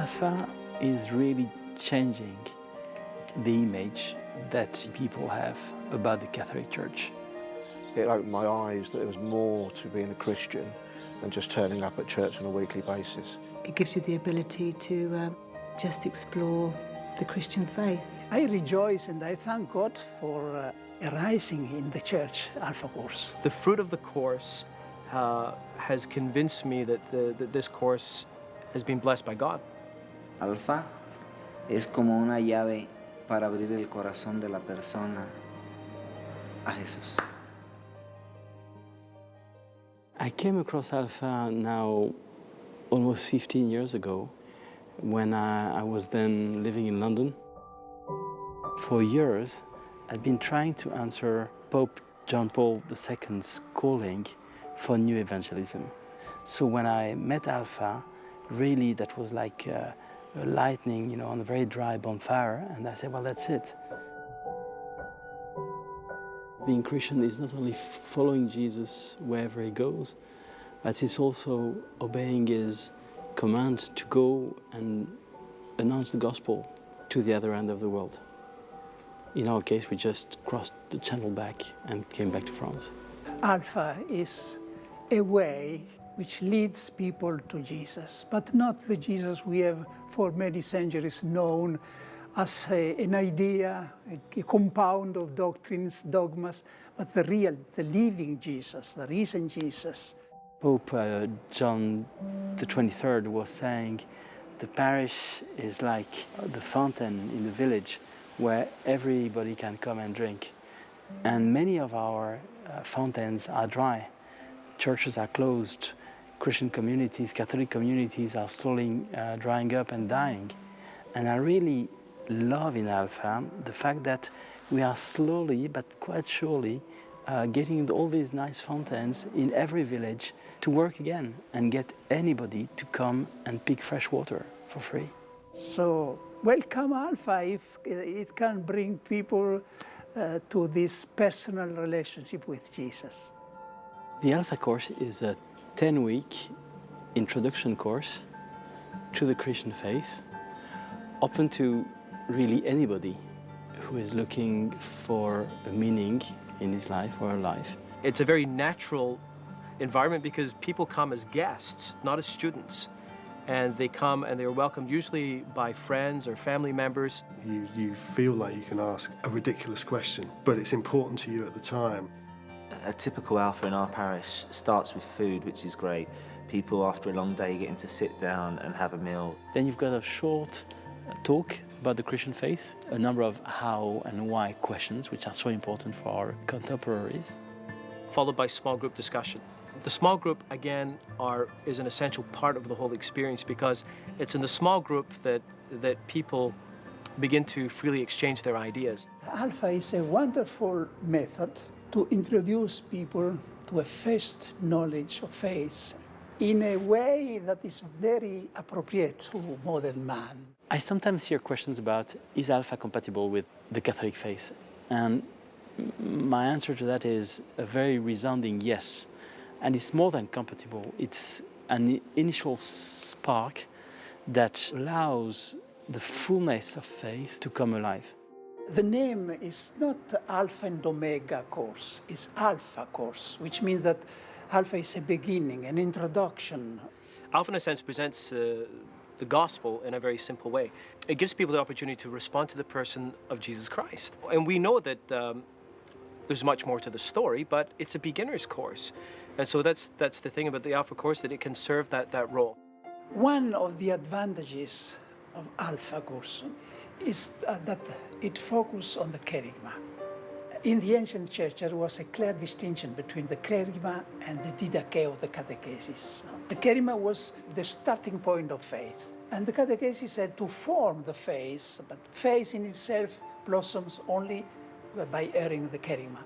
Alpha is really changing the image that people have about the Catholic Church. It opened my eyes that there was more to being a Christian than just turning up at church on a weekly basis. It gives you the ability to just explore the Christian faith. I rejoice and I thank God for arising in the church Alpha course. The fruit of the course has convinced me that this course has been blessed by God. Alpha es como una llave para abrir el corazón de la persona a Jesús. I came across Alpha now almost 15 years ago when I was then living in London. For years, I'd been trying to answer Pope John Paul II's calling for new evangelism. So when I met Alpha, really that was like a lightning, on a very dry bonfire, and I said, well, that's it. Being Christian is not only following Jesus wherever he goes, but it's also obeying his command to go and announce the gospel to the other end of the world. In our case, we just crossed the channel back and came back to France. Alpha is a way which leads people to Jesus, but not the Jesus we have for many centuries known as an idea, a compound of doctrines, dogmas, but the real, the living Jesus, the risen Jesus. Pope John the 23rd was saying the parish is like the fountain in the village where everybody can come and drink. And many of our fountains are dry. Churches are closed. Christian communities, Catholic communities are slowly drying up and dying. And I really love in Alpha the fact that we are slowly but quite surely getting all these nice fountains in every village to work again and get anybody to come and pick fresh water for free. So welcome Alpha if it can bring people to this personal relationship with Jesus. The Alpha course is a 10-week introduction course to the Christian faith, open to really anybody who is looking for a meaning in his life or her life. It's a very natural environment because people come as guests, not as students. And they come and they're welcomed usually by friends or family members. You feel like you can ask a ridiculous question, but it's important to you at the time. A typical Alpha in our parish starts with food, which is great. People after a long day getting to sit down and have a meal. Then you've got a short talk about the Christian faith, a number of how and why questions, which are so important for our contemporaries. Followed by small group discussion. The small group, again, is an essential part of the whole experience because it's in the small group that people begin to freely exchange their ideas. Alpha is a wonderful method to introduce people to a first knowledge of faith in a way that is very appropriate to modern man. I sometimes hear questions about, is Alpha compatible with the Catholic faith? And my answer to that is a very resounding yes. And it's more than compatible. It's an initial spark that allows the fullness of faith to come alive. The name is not Alpha and Omega course, it's Alpha course, which means that Alpha is a beginning, an introduction. Alpha, in a sense, presents the gospel in a very simple way. It gives people the opportunity to respond to the person of Jesus Christ. And we know that there's much more to the story, but it's a beginner's course. And so that's the thing about the Alpha course, that it can serve that role. One of the advantages of Alpha course is that it focuses on the kerygma. In the ancient church, there was a clear distinction between the kerygma and the didache, the catechesis. The kerygma was the starting point of faith, and the catechesis had to form the faith, but faith in itself blossoms only by hearing the kerygma.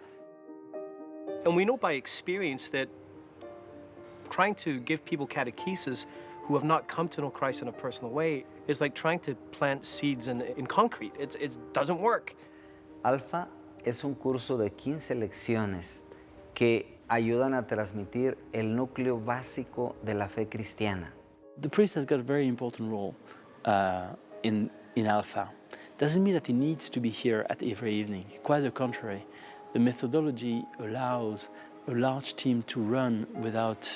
And we know by experience that trying to give people catechesis who have not come to know Christ in a personal way is like trying to plant seeds in concrete. It doesn't work. Alpha es un curso de 15 lecciones que ayudan a transmitir el núcleo básico de la fe cristiana. The priest has got a very important role in Alpha. Doesn't mean that he needs to be here at every evening. Quite the contrary. The methodology allows a large team to run without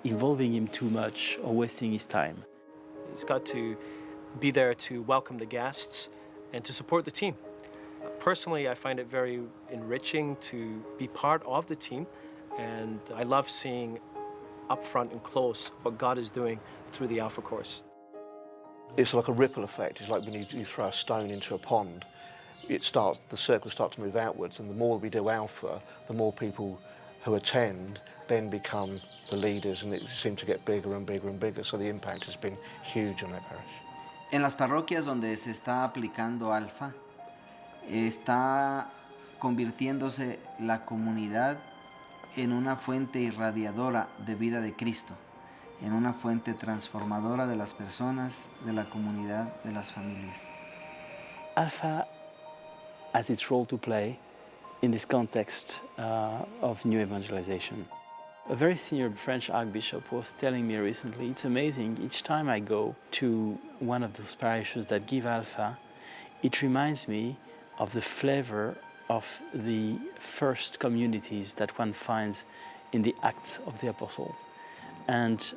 involving him too much or wasting his time. He's got to be there to welcome the guests and to support the team. Personally, I find it very enriching to be part of the team, and I love seeing up front and close what God is doing through the Alpha course. It's like a ripple effect. It's like when you throw a stone into a pond, the circles start to move outwards, and the more we do Alpha, the more people who attend then become the leaders, and it seems to get bigger and bigger and bigger, so the impact has been huge on that parish. En las parroquias donde se está aplicando Alpha, está convirtiéndose la comunidad en una fuente irradiadora de vida de Cristo, en una fuente transformadora de las personas, de la comunidad, de las familias. Alpha has its role to play in this context of new evangelization. A very senior French archbishop was telling me recently, it's amazing, each time I go to one of those parishes that give Alpha, it reminds me of the flavor of the first communities that one finds in the Acts of the Apostles. And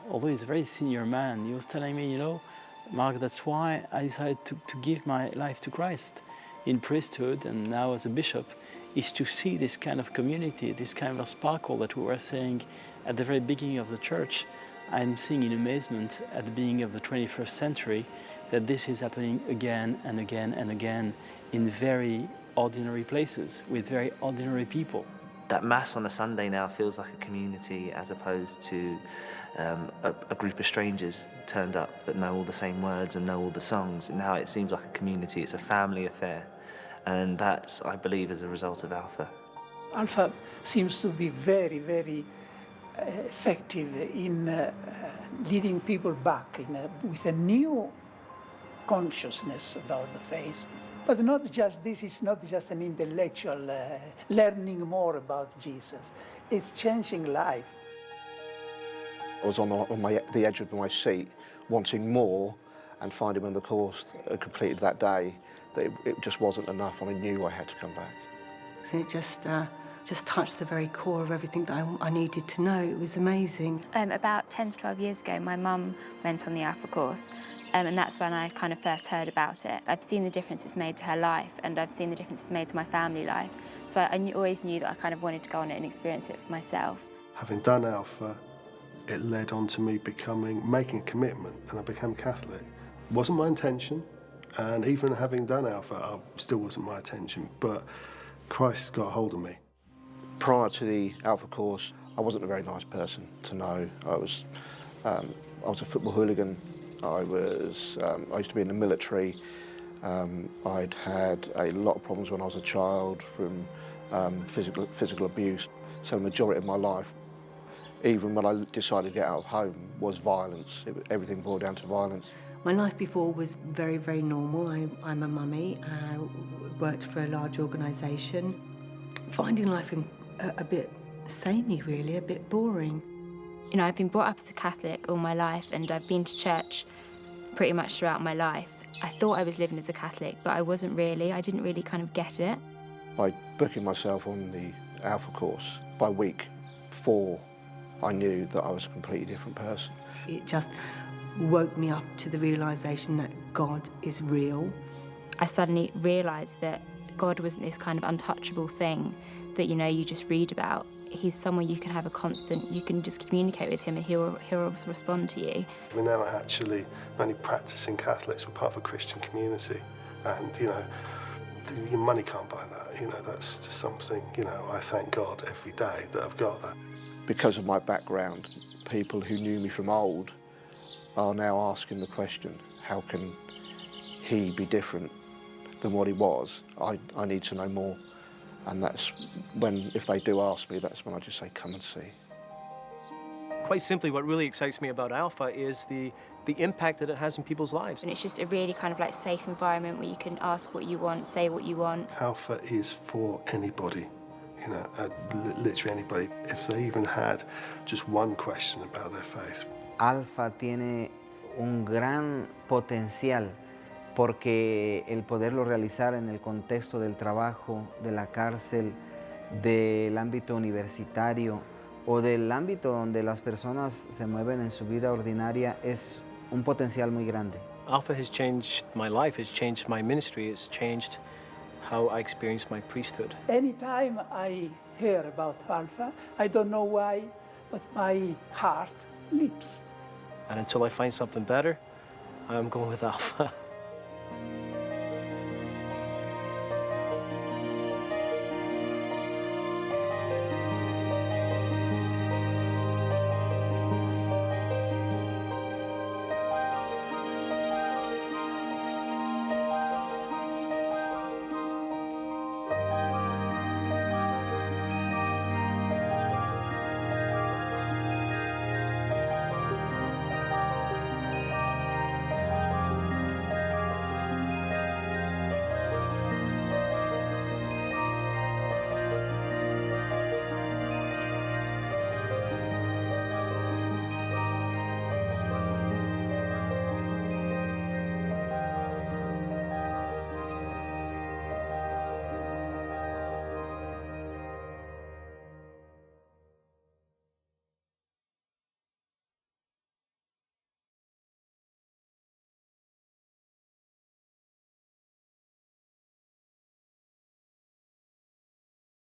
although he's a very senior man, he was telling me, you know, Mark, that's why I decided to give my life to Christ in priesthood and now as a bishop, is to see this kind of community, this kind of sparkle that we were saying at the very beginning of the church. I'm seeing in amazement at the beginning of the 21st century that this is happening again and again and again in very ordinary places with very ordinary people. That Mass on a Sunday now feels like a community as opposed to a group of strangers turned up that know all the same words and know all the songs. Now it seems like a community, it's a family affair. And that's, I believe, as a result of Alpha. Alpha seems to be very, very effective in leading people back with a new consciousness about the faith. But not just this is not just an intellectual learning more about Jesus. It's changing life. I was on the edge of my seat, wanting more, and finding when the course completed that day that it just wasn't enough, and I knew I had to come back. So it just touched the very core of everything that I needed to know. It was amazing. About 10 to 12 years ago, my mum went on the Alpha course, and that's when I kind of first heard about it. I've seen the difference it's made to her life, and I've seen the difference it's made to my family life. So I always knew that I kind of wanted to go on it and experience it for myself. Having done Alpha, it led on to me making a commitment, and I became Catholic. It wasn't my intention, and even having done Alpha, still wasn't my intention, but Christ got a hold of me. Prior to the Alpha course, I wasn't a very nice person to know. I was a football hooligan. I used to be in the military. I'd had a lot of problems when I was a child from physical abuse. So the majority of my life, even when I decided to get out of home, was violence. Everything boiled down to violence. My life before was very, very normal. I'm a mummy. I worked for a large organisation. Finding life a bit samey, really, a bit boring. You know, I've been brought up as a Catholic all my life, and I've been to church pretty much throughout my life. I thought I was living as a Catholic, but I wasn't really. I didn't really kind of get it. By booking myself on the Alpha course, by week 4, I knew that I was a completely different person. It just woke me up to the realisation that God is real. I suddenly realised that God wasn't this kind of untouchable thing that, you know, you just read about. He's someone you can have a constant, you can just communicate with him and he'll respond to you. We're now actually only practising Catholics, we're part of a Christian community, and, you know, your money can't buy that, you know, that's just something, you know, I thank God every day that I've got that. Because of my background, people who knew me from old are now asking the question, how can he be different than what he was? I need to know more. And that's when, if they do ask me, that's when I just say, come and see. Quite simply, what really excites me about Alpha is the impact that it has in people's lives. And it's just a really kind of like safe environment where you can ask what you want, say what you want. Alpha is for anybody, you know, literally anybody. If they even had just one question about their faith. Alpha tiene un gran potencial, porque el poderlo realizar en el contexto del trabajo, de la cárcel, del ámbito universitario o del ámbito donde las personas se mueven en su vida ordinaria es un potencial muy grande. Alpha has changed my life, has changed my ministry, it's changed how I experience my priesthood. Anytime I hear about Alpha, I don't know why, but my heart leaps. And until I find something better, I'm going with Alpha.